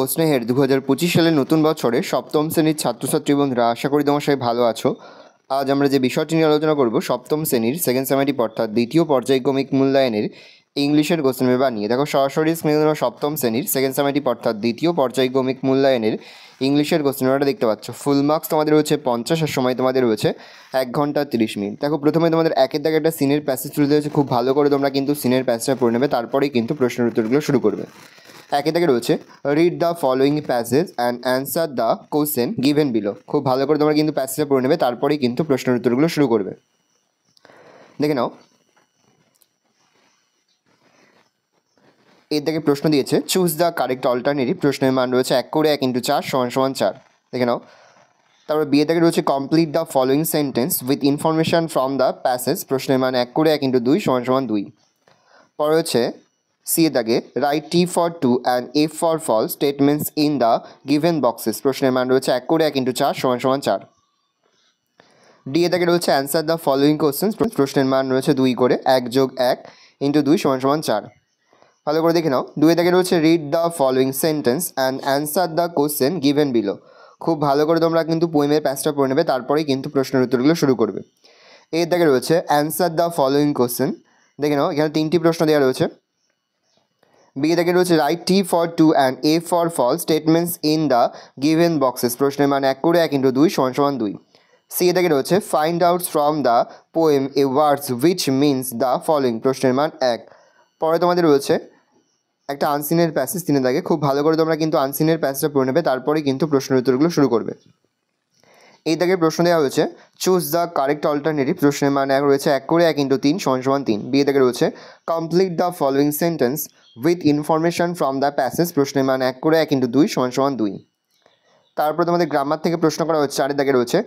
প্রশ্নের 2025 সালের নতুন বছরে সপ্তম শ্রেণীর ছাত্রছাত্রী বন্ধুরা, আশা করি তোমার সবাই ভালো আছো। আজ আমরা যে বিষয়টি নিয়ে আলোচনা করব সপ্তম শ্রেণীর সেকেন্ড সেমেটিভ অর্থাৎ দ্বিতীয় পর্যায়ক্রমিক মূল্যায়নের ইংলিশের কোশ্চেন পেপার নিয়ে। দেখো সরাসরি স্ক্রিনে তোমরা সপ্তম শ্রেণীর সেকেন্ড সেমেটিভ অর্থাৎ দ্বিতীয় পর্যায়ক্রমিক মূল্যায়নের ইংলিশের কোশ্চেন পেপারটা দেখতে পাচ্ছ। ফুল মার্কস তোমাদের রয়েছে 50 আর সময় তোমাদের রয়েছে 1 ঘন্টা 30 মিনিট। দেখো প্রথমে তোমাদের একের দাগে একটা সিনের প্যাসেজ তুলে দিয়েছে, খুব ভালো করে তোমরা কিন্তু সিনের প্যাসেজটা পড়ে নেবে, তারপরেই কিন্তু প্রশ্নের উত্তরগুলো শুরু করবে। একে থেকে রয়েছে read the following passage and answer the question given below. খুব ভালো করে তোমরা কিন্তু প্যাসেজটা পড়ে নেবে, তারপরেই কিন্তু প্রশ্নের উত্তরগুলো শুরু করবে। দেখে নাও, এর থেকে প্রশ্ন দিয়েছে চুজ দ্য কারেক্ট অল্টারনেটিভ। প্রশ্নের মান রয়েছে 1 করে 1 × 4 = 4। দেখে নাও, তারপর বিয়ে থেকে রয়েছে complete the following sentence with information from the passage. প্রশ্নের মান 1 করে 1 × 2 = 2। পরে হচ্ছে সি এর দাগে write T for true and F for false statements in the given boxes. প্রশ্নের মান রয়েছে 1 করে 1 × 4 = 4। ডি এর দাগে রয়েছে অ্যান্সার দ্য ফলোয়িং কোশ্চেন্স। প্রশ্নের মান রয়েছে 2 করে 1 + 1 × 2 = 4। ভালো করে দেখে নাও, 2 এর দাগে রয়েছে read the following sentence and answer the question given below. খুব ভালো করে তোমরা কিন্তু পোয়েমের প্যাসটা পড়ে নেবে, তারপরেই কিন্তু প্রশ্নের উত্তরগুলো শুরু করবে। এর দাগে রয়েছে অ্যান্সার দ্য ফলোয়িং কোশ্চেন। দেখে নাও, এখানে 3টি প্রশ্ন দেওয়া রয়েছে। বি থেকে রয়েছে write T for true and A for false statements in the given boxes. প্রশ্নের মান 1 করে 1 × 2 = 2। সি থেকে রয়েছে find outs from the poem A words which means the following. প্রশ্নের মান 1। পরে তোমাদের রয়েছে একটা আনসিনের প্যাসেজ 3 দাগে। খুব ভালো করে তোমরা কিন্তু আনসিনের প্যাসেজটা পড়ে নেবে, তারপরে কিন্তু প্রশ্নের উত্তরগুলো শুরু করবে। এই দাগে প্রশ্ন দেওয়া হয়েছে চুজ দ্য কারেক্ট অল্টারনেটিভ। প্রশ্নের মান রয়েছে 1 করে 1 × 3 = 3। বি থেকে রয়েছে complete the following sentence with information from the passage. প্রশ্নের মান 1 করে 1 × 2 = 2। তারপর তোমাদের গ্রামার থেকে প্রশ্ন করা হচ্ছে, 4 দাগে রয়েছে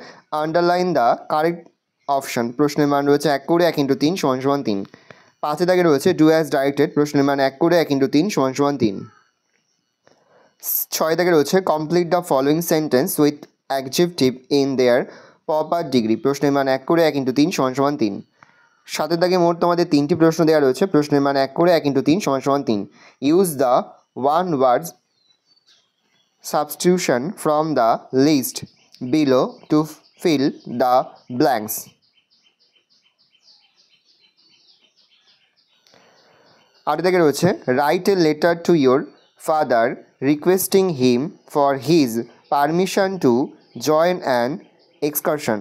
আন্ডারলাইন দ্য কারেক্ট অপশন। প্রশ্নের মান রয়েছে 1 করে 1 × 3 = 3। 5 দাগে রয়েছে ডু অ্যাজ ডাইরেক্টেড। প্রশ্নের মান 1 করে 1 × 3 = 3। 6 দাগে রয়েছে complete the following sentence with adjective in their proper degree. প্রশ্নের মান 1 করে 1 × 3 = 3। 7 দাগে মোট তোমাদের 3টি প্রশ্ন দেওয়া রয়েছে। প্রশ্নের মান 1 করে 1 × 3 = 3। Use the one words substitution from the list below to fill the blanks. 8 দাগে রয়েছে write a letter to your father requesting him for his permission to join an excursion.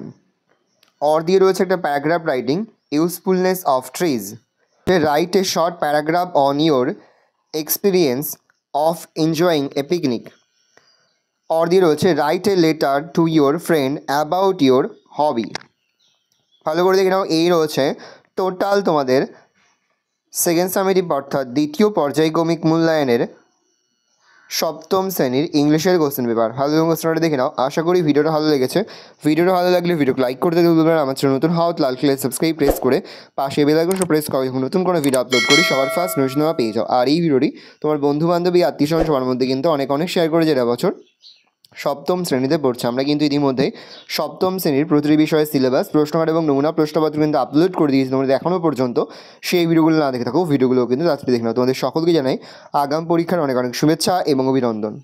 Or দিয়ে রয়েছে একটা paragraph writing usefulness of trees. Write a short paragraph on your experience of enjoying a picnic. Or দিয়ে রয়েছে write a letter to your friend about your hobby. ভালো করে দেখে নাও, এই রয়েছে টোটাল তোমাদের সেকেন্ড সামেটিভ অর্থাৎ দ্বিতীয় পর্যায়ক্রমিক মূল্যায়নের সপ্তম শ্রেণীর ইংলিশের কোশ্চেন পেপার। ভালো কোশ্চেনটা দেখে নাও। আশা করি ভিডিওটা ভালো লেগেছে। ভিডিওটা ভালো লাগলে ভিডিওকে লাইক করতে ভুলবেন না। আমার চ্যানেল নতুন হওয়া লাল কালার সাবস্ক্রাইব প্রেস করে পাশে বেল আইকনটা প্রেস করে যখন নতুন কোনো ভিডিও আপলোড করি সবার ফার্স্ট নোটিফিকেশন পেয়ে যাও। আর এই ভিডিওটি তোমার বন্ধু বান্ধবী আত্মীয়স্বজন সবার মধ্যে কিন্তু অনেক শেয়ার করে, যেটা বছর সপ্তম শ্রেণীতে পড়ছে। আমরা কিন্তু ইতিমধ্যে সপ্তম শ্রেণীর প্রতিটি বিষয়ের সিলেবাস, প্রশ্নকার এবং নমুনা প্রশ্নপত্র কিন্তু আপলোড করে দিয়েছি। তোমাদের এখনও পর্যন্ত সেই ভিডিওগুলো না দেখে থাকো, ভিডিওগুলো কিন্তু তাড়াতাড়ি দেখে নাও। তোমাদের সকলকে জানাই আগাম পরীক্ষার অনেক শুভেচ্ছা এবং অভিনন্দন।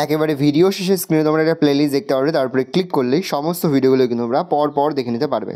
একেবারে ভিডিও শেষে স্ক্রিনে তোমরা একটা প্লেলিস্ট দেখতে পারবে, তারপরে ক্লিক করলেই সমস্ত ভিডিওগুলো কিন্তু তোমরা পর দেখে নিতে পারবে।